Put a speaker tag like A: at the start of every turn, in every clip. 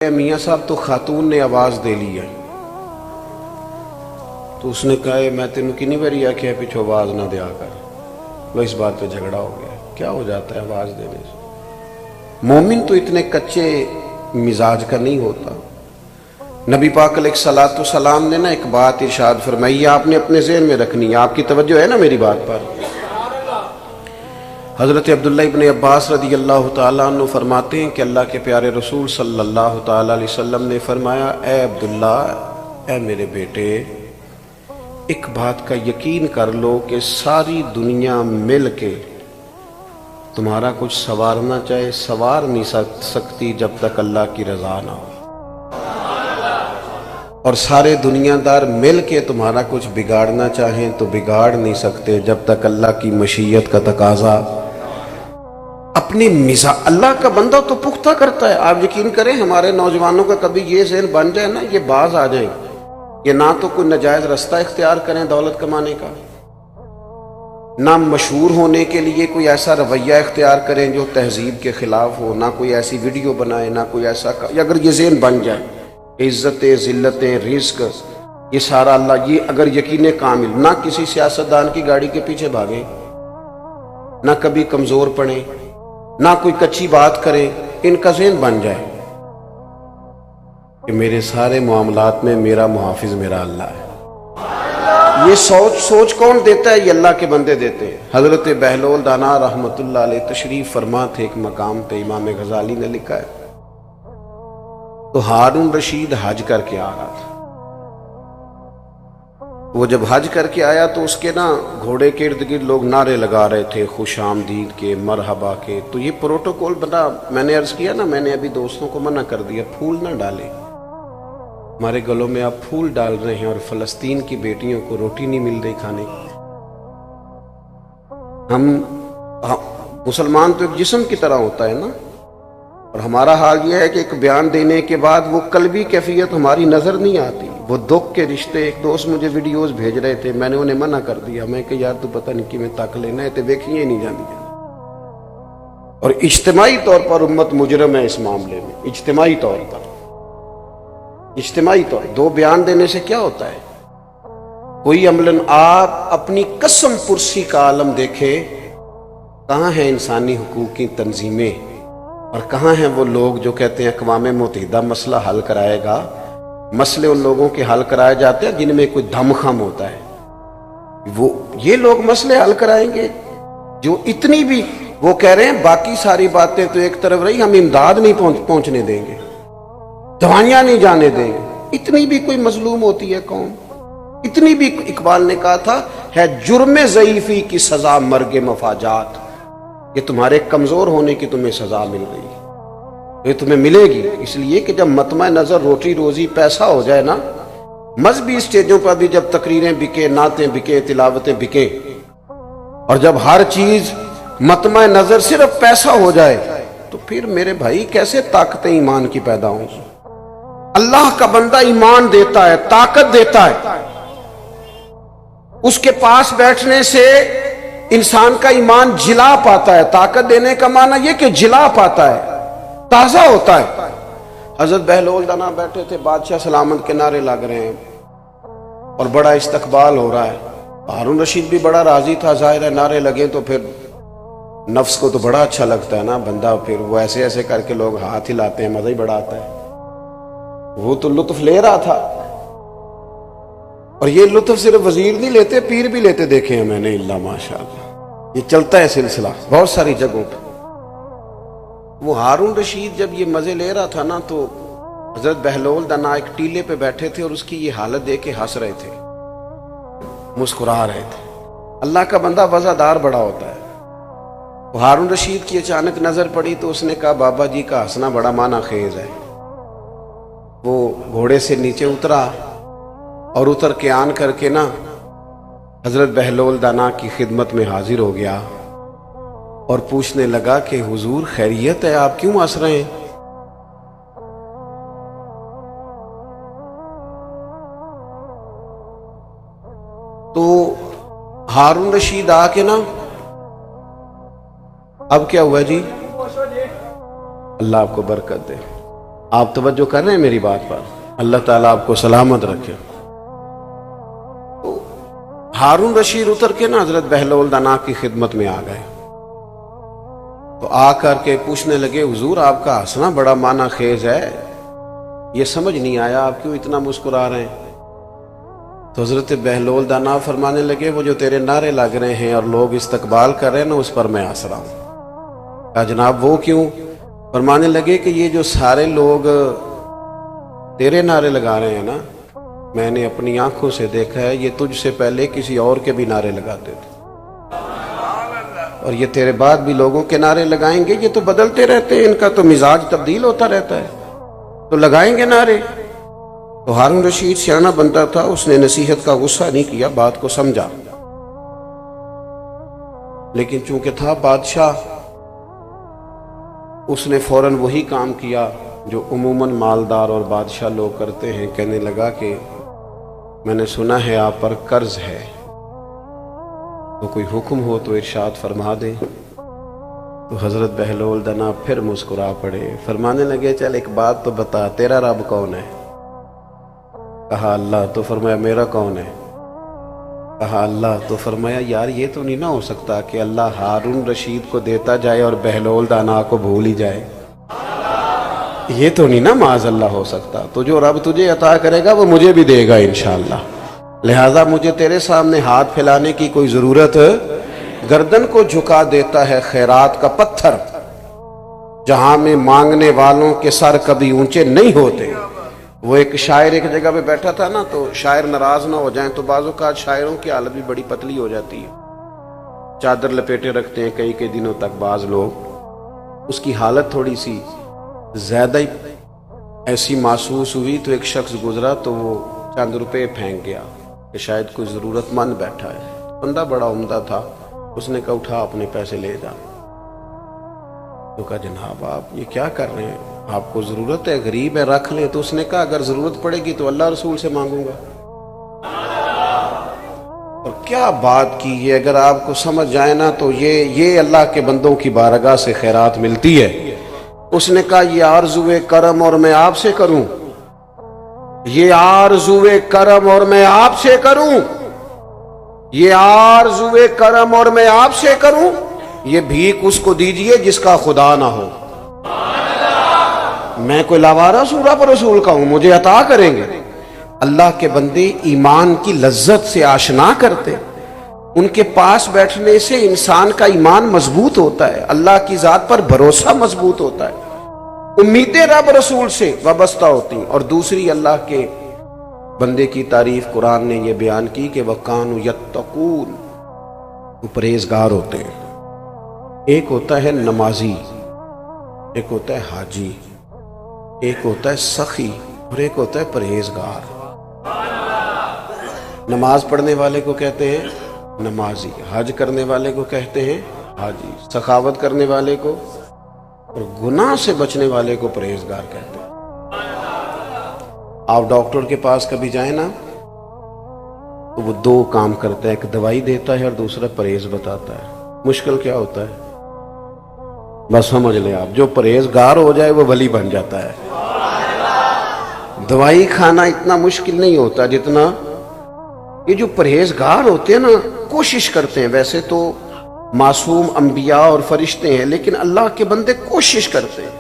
A: میاں صاحب تو خاتون نے آواز دے لی ہے، تو اس نے کہا میں تینوں کنی باری آخیا پیچھو آواز نہ دیا کر. وہ اس بات پہ جھگڑا ہو گیا. کیا ہو جاتا ہے آواز دینے سے؟ مومن تو اتنے کچے مزاج کا نہیں ہوتا. نبی پاک علیہ الصلوۃ والسلام نے نا ایک بات ارشاد فرمائی، آپ نے اپنے ذہن میں رکھنی ہے، آپ کی توجہ ہے نا میری بات پر. حضرت عبداللہ ابن عباس رضی اللہ تعالیٰ عنہ فرماتے ہیں کہ اللہ کے پیارے رسول صلی اللہ تعالیٰ علیہ وسلم نے فرمایا، اے عبداللہ، اے میرے بیٹے، ایک بات کا یقین کر لو کہ ساری دنیا مل کے تمہارا کچھ سنوارنا چاہے سنوار نہیں سکتی جب تک اللہ کی رضا نہ ہو، اور سارے دنیا دار مل کے تمہارا کچھ بگاڑنا چاہیں تو بگاڑ نہیں سکتے جب تک اللہ کی مشیت کا تقاضا. اپنی اللہ کا بندہ تو پختہ کرتا ہے. آپ یقین کریں ہمارے نوجوانوں کا کبھی یہ ذہن بن جائے نا، یہ باز آ جائیں کہ نہ تو کوئی ناجائز رستہ اختیار کریں دولت کمانے کا، نہ مشہور ہونے کے لیے کوئی ایسا رویہ اختیار کریں جو تہذیب کے خلاف ہو، نہ کوئی ایسی ویڈیو بنائے، نہ کوئی ایسا اگر یہ ذہن بن جائے عزتیں، ذلتیں، رزق، یہ سارا اللہ، یہ اگر یقین کامل، نہ کسی سیاستدان کی گاڑی کے پیچھے بھاگیں، نہ کبھی کمزور پڑیں، نہ کوئی کچی بات کریں، ان کا ذہن بن جائے کہ میرے سارے معاملات میں میرا محافظ میرا اللہ ہے. یہ سوچ کون دیتا ہے؟ یہ اللہ کے بندے دیتے ہیں. حضرت بہلول دانا رحمت اللہ علیہ تشریف فرما تھے ایک مقام پہ، امام غزالی نے لکھا ہے، تو ہارون رشید حج کر کے آ رہا تھا. وہ جب حج کر کے آیا تو اس کے نا گھوڑے کے ارد گرد لوگ نعرے لگا رہے تھے خوش آمدید کے، مرحبا کے. تو یہ پروٹوکول بنا، میں نے عرض کیا نا، میں نے ابھی دوستوں کو منع کر دیا پھول نہ ڈالیں. ہمارے گلوں میں آپ پھول ڈال رہے ہیں اور فلسطین کی بیٹیوں کو روٹی نہیں مل رہی کھانے کی. ہم مسلمان تو ایک جسم کی طرح ہوتا ہے نا، اور ہمارا حال یہ ہے کہ ایک بیان دینے کے بعد وہ قلبی کیفیت ہماری نظر نہیں آتی، وہ دکھ کے رشتے. ایک دوست مجھے ویڈیوز بھیج رہے تھے، میں نے انہیں منع کر دیا. میں کہ یار تو پتہ نہیں کہ میں تک لینا ہے تے ویکھیے نہیں جاندی. اور اجتماعی طور پر امت مجرم ہے اس معاملے میں، اجتماعی طور پر دو بیان دینے سے کیا ہوتا ہے؟ کوئی عملاً آپ اپنی قسم پرسی کا عالم دیکھے، کہاں ہیں انسانی حقوق کی تنظیمیں اور کہاں ہیں وہ لوگ جو کہتے ہیں اقوام متحدہ مسئلہ حل کرائے گا. مسئلے ان لوگوں کے حل کرائے جاتے ہیں جن میں کوئی دم خم ہوتا ہے. وہ یہ لوگ مسئلے حل کرائیں گے جو اتنی بھی، وہ کہہ رہے ہیں باقی ساری باتیں تو ایک طرف رہی، ہم امداد نہیں پہنچنے دیں گے، دوائیاں نہیں جانے دیں گے. اتنی بھی کوئی مظلوم ہوتی ہے قوم؟ اتنی بھی؟ اقبال نے کہا تھا ہے جرم ضعیفی کی سزا مرگ مفاجات. یہ تمہارے کمزور ہونے کی تمہیں سزا مل رہی ہے، یہ تمہیں ملے گی. اس لیے کہ جب مطمع نظر روٹی روزی پیسہ ہو جائے نا، مذہبی اسٹیجوں پر بھی جب تقریریں بکے، نعتیں بکے، تلاوتیں بکیں، اور جب ہر چیز مطمع نظر صرف پیسہ ہو جائے، تو پھر میرے بھائی کیسے طاقتیں ایمان کی پیدا ہوں؟ اللہ کا بندہ ایمان دیتا ہے، طاقت دیتا ہے. اس کے پاس بیٹھنے سے انسان کا ایمان جلا پاتا ہے. طاقت دینے کا معنی یہ کہ جلا پاتا ہے، تازہ ہوتا ہے. حضرت بہلول دانا بیٹھے تھے، بادشاہ سلامت کے نعرے لگ رہے ہیں اور بڑا استقبال ہو رہا ہے. ہارون رشید بھی بڑا راضی تھا، ظاہر ہے نعرے لگے تو پھر نفس کو تو بڑا اچھا لگتا ہے نا بندہ، پھر وہ ایسے ایسے کر کے لوگ ہاتھ ہلاتے ہیں، مزہ ہی بڑا آتا ہے. وہ تو لطف لے رہا تھا، اور یہ لطف صرف وزیر نہیں لیتے، پیر بھی لیتے دیکھے ہیں میں نے. اللہ ماشاءاللہ، یہ چلتا ہے سلسلہ بہت ساری جگہوں پہ. وہ ہارون رشید جب یہ مزے لے رہا تھا نا، تو حضرت بہلول دانا ایک ٹیلے پہ بیٹھے تھے اور اس کی یہ حالت دیکھ کے ہنس رہے تھے، مسکرا رہے تھے. اللہ کا بندہ وزادار بڑا ہوتا ہے. وہ ہارون رشید کی اچانک نظر پڑی تو اس نے کہا بابا جی کا ہنسنا بڑا معنی خیز ہے. وہ گھوڑے سے نیچے اترا اور اتر کے آن کر کے نا حضرت بہلول دانا کی خدمت میں حاضر ہو گیا اور پوچھنے لگا کہ حضور خیریت ہے، آپ کیوں ہنس رہے ہیں؟ تو ہارون رشید آ کے نا، اب کیا ہوا جی؟ اللہ آپ کو برکت دے. آپ توجہ کر رہے ہیں میری بات پر؟ اللہ تعالیٰ آپ کو سلامت رکھے۔ تو ہارون رشید اتر کے نا حضرت بہلول دانا کی خدمت میں آ گئے، تو آ کر کے پوچھنے لگے حضور آپ کا ہنسنا بڑا معنی خیز ہے، یہ سمجھ نہیں آیا آپ کیوں اتنا مسکرا رہے ہیں؟ تو حضرت بہلول دانا فرمانے لگے وہ جو تیرے نعرے لگ رہے ہیں اور لوگ استقبال کر رہے ہیں نا، اس پر میں ہنس رہا ہوں۔ کہا جناب وہ کیوں؟ فرمانے لگے کہ یہ جو سارے لوگ تیرے نعرے لگا رہے ہیں نا، میں نے اپنی آنکھوں سے دیکھا ہے یہ تجھ سے پہلے کسی اور کے بھی نعرے لگاتے تھے، اور یہ تیرے بعد بھی لوگوں کے نعرے لگائیں گے، یہ تو بدلتے رہتے ہیں، ان کا تو مزاج تبدیل ہوتا رہتا ہے، تو لگائیں گے نعرے۔ تو ہارون رشید سیانہ بنتا تھا، اس نے نصیحت کا غصہ نہیں کیا، بات کو سمجھا، لیکن چونکہ تھا بادشاہ، اس نے فوراً وہی کام کیا جو عموماً مالدار اور بادشاہ لوگ کرتے ہیں۔ کہنے لگا کہ میں نے سنا ہے آپ پر قرض ہے، تو کوئی حکم ہو تو ارشاد فرما دیں۔ تو حضرت بہلول دنا پھر مسکرا پڑے، فرمانے لگے چل ایک بات تو بتا، تیرا رب کون ہے؟ کہا اللہ۔ تو فرمایا میرا کون ہے؟ کہا اللہ۔ تو فرمایا یار یہ تو نہیں نہ ہو سکتا کہ اللہ ہارون رشید کو دیتا جائے اور بہلول دانا کو بھول ہی جائے، یہ تو نہیں نا معاذ اللہ ہو سکتا، تو جو رب تجھے عطا کرے گا وہ مجھے بھی دے گا انشاءاللہ، لہٰذا مجھے تیرے سامنے ہاتھ پھیلانے کی کوئی ضرورت، گردن کو جھکا دیتا ہے خیرات کا پتھر، جہاں میں مانگنے والوں کے سر کبھی اونچے نہیں ہوتے۔ وہ ایک شاعر ایک جگہ پہ بیٹھا تھا نا، تو شاعر ناراض نہ ہو جائیں تو بعض اوقات شاعروں کی حالت بھی بڑی پتلی ہو جاتی ہے، چادر لپیٹے رکھتے ہیں کئی دنوں تک بعض لوگ، اس کی حالت تھوڑی سی زیادہ ہی ایسی محسوس ہوئی، تو ایک شخص گزرا تو وہ چند روپے پھینک گیا کہ شاید کوئی ضرورت مند بیٹھا ہے، بندہ بڑا عمدہ تھا، اس نے کہا اٹھا اپنے پیسے لے جا۔ تو کہا جناب آپ یہ کیا کر رہے ہیں، آپ کو ضرورت ہے، غریب ہے، رکھ لیں۔ تو اس نے کہا اگر ضرورت پڑے گی تو اللہ رسول سے مانگوں گا۔ اور کیا بات کی ہے، اگر آپ کو سمجھ جائے نا تو یہ اللہ کے بندوں کی بارگاہ سے خیرات ملتی ہے۔ اس نے کہا یہ آرزوئے کرم اور میں آپ سے کروں، یہ آرزوئے کرم اور میں آپ سے کروں، یہ آرزوئے کرم اور میں آپ سے کروں، یہ بھیک اس کو دیجئے جس کا خدا نہ ہو۔ میں کوئی لاوارہ سورہ پر رسول کا ہوں، مجھے عطا کریں گے۔ اللہ کے بندے ایمان کی لذت سے آشنا کرتے، ان کے پاس بیٹھنے سے انسان کا ایمان مضبوط ہوتا ہے، اللہ کی ذات پر بھروسہ مضبوط ہوتا ہے، امیدیں رب رسول سے وابستہ ہوتی ہیں۔ اور دوسری اللہ کے بندے کی تعریف قرآن نے یہ بیان کی کہ وَقَانُوا يَتَّقُونَ، وہ پرہیزگار ہوتے ہیں۔ ایک ہوتا ہے نمازی، ایک ہوتا ہے حاجی، ایک ہوتا ہے سخی اور ایک ہوتا ہے پرہیزگار۔ نماز پڑھنے والے کو کہتے ہیں نمازی، حج کرنے والے کو کہتے ہیں حاجی، سخاوت کرنے والے کو اور گناہ سے بچنے والے کو پرہیزگار کہتے ہیں۔ آپ ڈاکٹر کے پاس کبھی جائیں نا تو وہ دو کام کرتا ہے، ایک دوائی دیتا ہے اور دوسرا پرہیز بتاتا ہے۔ مشکل کیا ہوتا ہے؟ بس سمجھ لیں آپ، جو پرہیزگار ہو جائے وہ ولی بن جاتا ہے۔ دوائی کھانا اتنا مشکل نہیں ہوتا جتنا یہ جو پرہیزگار ہوتے ہیں نا، کوشش کرتے ہیں، ویسے تو معصوم انبیاء اور فرشتے ہیں لیکن اللہ کے بندے کوشش کرتے ہیں،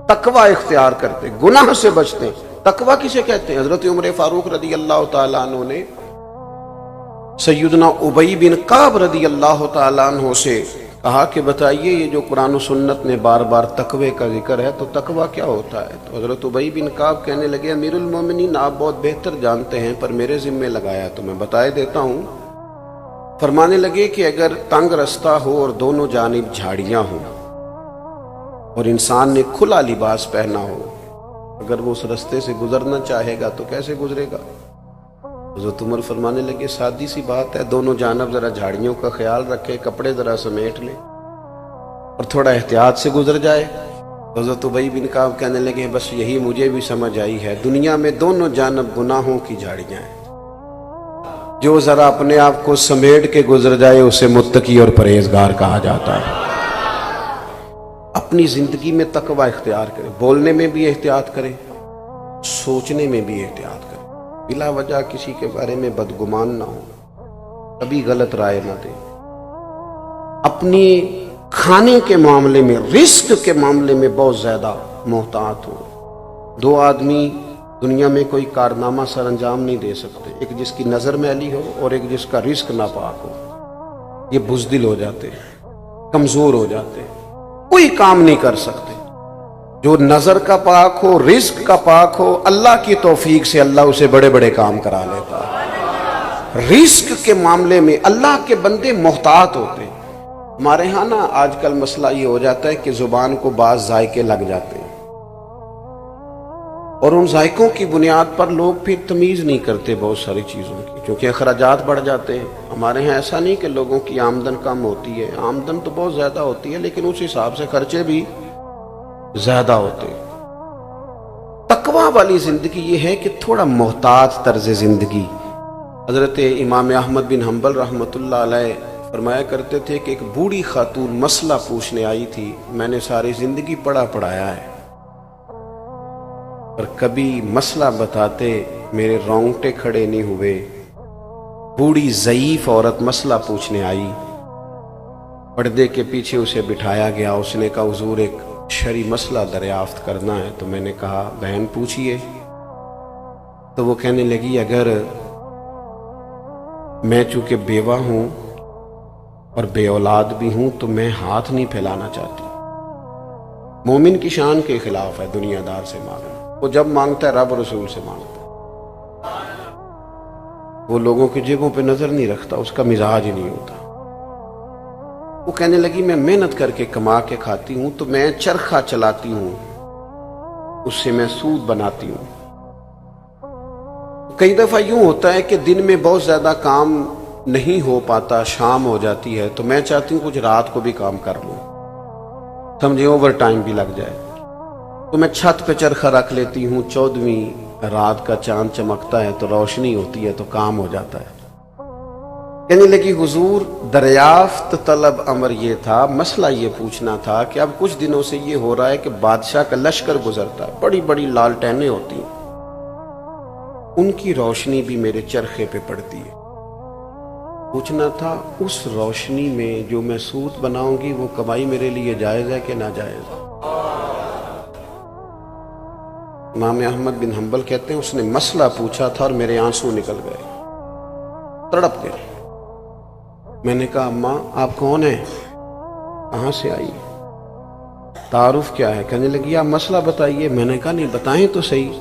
A: تقوی اختیار کرتے ہیں، گناہ سے بچتے ہیں۔ تقوی کسے کہتے ہیں؟ حضرت عمر فاروق رضی اللہ تعالیٰ عنہ نے سیدنا ابی بن کعب رضی اللہ تعالیٰ عنہ سے کہا کہ بتائیے یہ جو قرآن و سنت میں بار بار تقوی کا ذکر ہے تو تقوی کیا ہوتا ہے؟ تو حضرت ابی بن کعب کہنے لگے امیر المومنین آپ بہت بہتر جانتے ہیں پر میرے ذمے لگایا تو میں بتائے دیتا ہوں۔ فرمانے لگے کہ اگر تنگ رستہ ہو اور دونوں جانب جھاڑیاں ہوں اور انسان نے کھلا لباس پہنا ہو، اگر وہ اس رستے سے گزرنا چاہے گا تو کیسے گزرے گا؟ حضرت عمر فرمانے لگے سادی سی بات ہے، دونوں جانب ذرا جھاڑیوں کا خیال رکھے، کپڑے ذرا سمیٹ لے اور تھوڑا احتیاط سے گزر جائے۔ حضرت ابی بن کعب کہنے لگے بس یہی مجھے بھی سمجھ آئی ہے، دنیا میں دونوں جانب گناہوں کی جھاڑیاں ہیں، جو ذرا اپنے آپ کو سمیٹ کے گزر جائے اسے متقی اور پرہیزگار کہا جاتا ہے۔ اپنی زندگی میں تقوی اختیار کرے، بولنے میں بھی احتیاط کرے، سوچنے میں بھی احتیاط کرے، بلا وجہ کسی کے بارے میں بدگمان نہ ہو، کبھی غلط رائے نہ دے، اپنی کھانے کے معاملے میں، رزق کے معاملے میں بہت زیادہ محتاط ہو۔ دو آدمی دنیا میں کوئی کارنامہ سر انجام نہیں دے سکتے، ایک جس کی نظر میلی ہو اور ایک جس کا رزق ناپاک ہو۔ یہ بزدل ہو جاتے ہیں، کمزور ہو جاتے ہیں، کوئی کام نہیں کر سکتے۔ جو نظر کا پاک ہو، رزق کا پاک ہو، اللہ کی توفیق سے اللہ اسے بڑے بڑے کام کرا لیتا ہے۔ رزق کے معاملے میں اللہ کے بندے محتاط ہوتے ہیں۔ ہمارے ہاں نا آج کل مسئلہ یہ ہو جاتا ہے کہ زبان کو بعض ذائقے لگ جاتے ہیں، اور ان ذائقوں کی بنیاد پر لوگ پھر تمیز نہیں کرتے بہت ساری چیزوں کی، کیونکہ اخراجات بڑھ جاتے ہیں۔ ہمارے ہاں ایسا نہیں کہ لوگوں کی آمدن کم ہوتی ہے، آمدن تو بہت زیادہ ہوتی ہے، لیکن اس حساب سے خرچے بھی زیادہ ہوتے ہیں۔ تقوی والی زندگی یہ ہے کہ تھوڑا محتاط طرز زندگی۔ حضرت امام احمد بن حنبل رحمۃ اللہ علیہ فرمایا کرتے تھے کہ ایک بوڑھی خاتون مسئلہ پوچھنے آئی تھی، میں نے ساری زندگی پڑھایا ہے، پر کبھی مسئلہ بتاتے میرے رونگٹے کھڑے نہیں ہوئے۔ بوڑھی ضعیف عورت مسئلہ پوچھنے آئی، پردے کے پیچھے اسے بٹھایا گیا، اس نے کہا حضور ایک شرعی مسئلہ دریافت کرنا ہے۔ تو میں نے کہا بہن پوچھئے۔ تو وہ کہنے لگی اگر میں چونکہ بیوہ ہوں اور بے اولاد بھی ہوں تو میں ہاتھ نہیں پھیلانا چاہتی۔ مومن کی شان کے خلاف ہے دنیا دار سے مانگنا، وہ جب مانگتا ہے رب رسول سے مانگتا ہے، وہ لوگوں کی جیبوں پہ نظر نہیں رکھتا، اس کا مزاج ہی نہیں ہوتا۔ وہ کہنے لگی میں محنت کر کے کما کے کھاتی ہوں، تو میں چرخہ چلاتی ہوں، اس سے میں سود بناتی ہوں۔ کئی دفعہ یوں ہوتا ہے کہ دن میں بہت زیادہ کام نہیں ہو پاتا، شام ہو جاتی ہے، تو میں چاہتی ہوں کچھ رات کو بھی کام کر لوں، سمجھے اوور ٹائم بھی لگ جائے، تو میں چھت پہ چرخہ رکھ لیتی ہوں، 14ویں رات کا چاند چمکتا ہے تو روشنی ہوتی ہے تو کام ہو جاتا ہے۔ کہنے لگی حضور دریافت طلب امر یہ تھا، مسئلہ یہ پوچھنا تھا کہ اب کچھ دنوں سے یہ ہو رہا ہے کہ بادشاہ کا لشکر گزرتا ہے، بڑی بڑی لالٹینیں ہوتی ہیں، ان کی روشنی بھی میرے چرخے پہ پڑتی ہے، پوچھنا تھا اس روشنی میں جو میں سود بناؤں گی وہ کمائی میرے لیے جائز ہے کہ ناجائز؟ امام احمد بن حنبل کہتے ہیں اس نے مسئلہ پوچھا تھا اور میرے آنسو نکل گئے، تڑپ گئے۔ میں نے کہا اماں آپ کون ہیں، کہاں سے آئی، تعارف کیا ہے؟ کہنے لگی آپ مسئلہ بتائیے۔ میں نے کہا نہیں بتائیں تو صحیح۔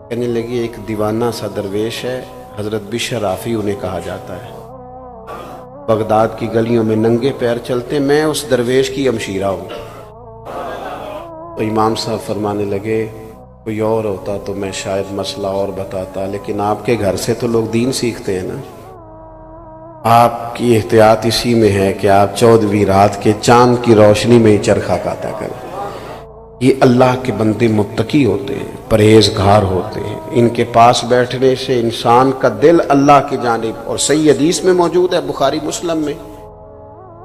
A: کہنے لگی ایک دیوانہ سا درویش ہے، حضرت بشر رافی انہیں کہا جاتا ہے، بغداد کی گلیوں میں ننگے پیر چلتے، میں اس درویش کی ہمشیرہ ہوں۔ تو امام صاحب فرمانے لگے کوئی اور ہوتا تو میں شاید مسئلہ اور بتاتا، لیکن آپ کے گھر سے تو لوگ دین سیکھتے ہیں نا، آپ کی احتیاط اسی میں ہے کہ آپ 14ویں رات کے چاند کی روشنی میں ہی چرخہ کاتا کریں۔ یہ اللہ کے بندے متقی ہوتے ہیں، پرہیزگار ہوتے ہیں، ان کے پاس بیٹھنے سے انسان کا دل اللہ کی جانب، اور صحیح حدیث میں موجود ہے بخاری مسلم میں،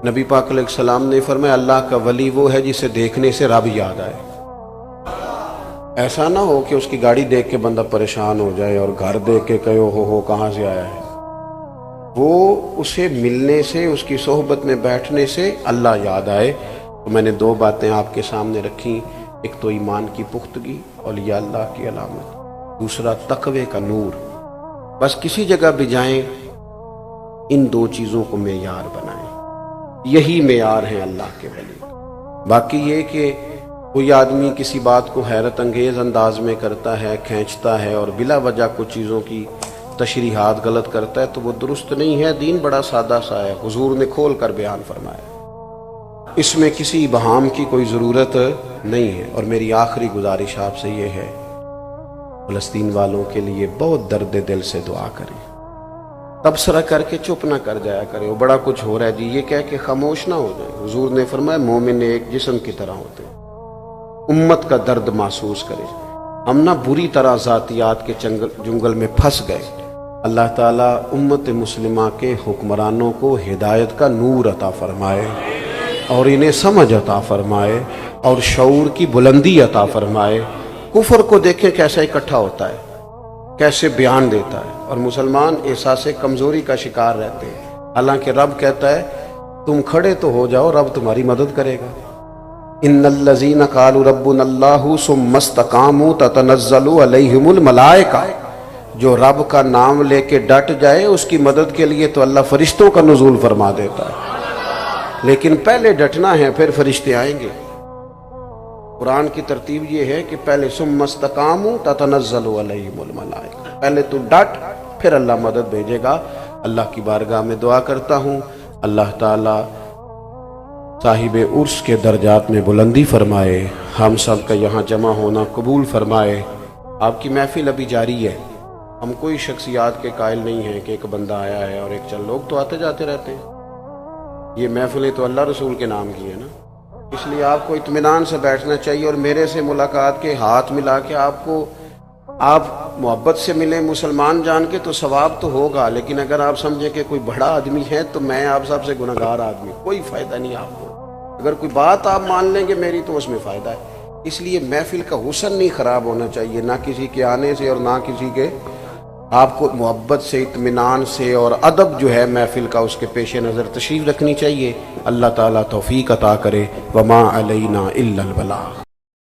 A: نبی پاک علیہ السلام نے فرمایا اللہ کا ولی وہ ہے جسے دیکھنے سے رب یاد آئے۔ ایسا نہ ہو کہ اس کی گاڑی دیکھ کے بندہ پریشان ہو جائے اور گھر دیکھ کے کہے ہو کہاں سے آیا ہے، وہ اسے ملنے سے، اس کی صحبت میں بیٹھنے سے اللہ یاد آئے۔ تو میں نے 2 باتیں آپ کے سامنے رکھیں، ایک تو ایمان کی پختگی، اولیاء اللہ کی علامت، دوسرا تقوی کا نور۔ بس کسی جگہ بھی جائیں ان 2 چیزوں کو معیار بنائیں، یہی معیار ہیں اللہ کے ولی۔ باقی یہ کہ کوئی آدمی کسی بات کو حیرت انگیز انداز میں کرتا ہے، کھینچتا ہے اور بلا وجہ کچھ چیزوں کی تشریحات غلط کرتا ہے تو وہ درست نہیں ہے۔ دین بڑا سادہ سا ہے، حضور نے کھول کر بیان فرمایا، اس میں کسی ابہام کی کوئی ضرورت نہیں ہے۔ اور میری آخری گزارش آپ سے یہ ہے، فلسطین والوں کے لیے بہت درد دل سے دعا کریں، تبصرہ کر کے چپ نہ کر جایا کرے وہ بڑا کچھ ہو رہا ہے جی یہ کہہ کے خاموش نہ ہو جائے۔ حضور نے فرمایا مومن ایک جسم کی طرح ہوتے ہیں، امت کا درد محسوس کرے۔ ہم نہ بری طرح ذاتیات کے جنگل میں پھنس گئے۔ اللہ تعالیٰ امت مسلمہ کے حکمرانوں کو ہدایت کا نور عطا فرمائے۔ اور انہیں سمجھ عطا فرمائے اور شعور کی بلندی عطا فرمائے۔ کفر کو دیکھیں کیسا اکٹھا ہوتا ہے، کیسے بیان دیتا ہے، اور مسلمان احساس کمزوری کا شکار رہتے ہیں، حالانکہ رب کہتا ہے تم کھڑے تو ہو جاؤ، رب تمہاری مدد کرے گا۔ ان الذین قالوا ربنا اللہ ثم استقاموا تتنزل علیہم الملائکہ، جو رب کا نام لے کے ڈٹ جائے اس کی مدد کے لیے تو اللہ فرشتوں کا نزول فرما دیتا ہے، لیکن پہلے ڈٹنا ہے پھر فرشتے آئیں گے۔ قرآن کی ترتیب یہ ہے کہ پہلے ثم استقاموا تتنزل علیہم الملائکہ، پہلے تو ڈٹ پھر اللہ مدد بھیجے گا۔ اللہ کی بارگاہ میں دعا کرتا ہوں اللہ تعالی صاحب عرس کے درجات میں بلندی فرمائے، ہم سب کا یہاں جمع ہونا قبول فرمائے۔ آپ کی محفل ابھی جاری ہے، ہم کوئی شخصیات کے قائل نہیں ہیں کہ ایک بندہ آیا ہے اور ایک چند لوگ تو آتے جاتے رہتے ہیں، یہ محفلیں تو اللہ رسول کے نام کی ہیں نا، اس لیے آپ کو اطمینان سے بیٹھنا چاہیے، اور میرے سے ملاقات کے ہاتھ ملا کے آپ محبت سے ملیں مسلمان جان کے تو ثواب تو ہوگا، لیکن اگر آپ سمجھیں کہ کوئی بڑا آدمی ہے تو میں آپ سب سے گناہگار آدمی، کوئی فائدہ نہیں آپ کو۔ اگر کوئی بات آپ مان لیں گے میری تو اس میں فائدہ ہے، اس لیے محفل کا حسن نہیں خراب ہونا چاہیے، نہ کسی کے آنے سے اور نہ کسی کے، آپ کو محبت سے اطمینان سے اور ادب جو ہے محفل کا اس کے پیش نظر تشریف رکھنی چاہیے۔ اللہ تعالیٰ توفیق عطا کرے، وما علینا الا البلاغ۔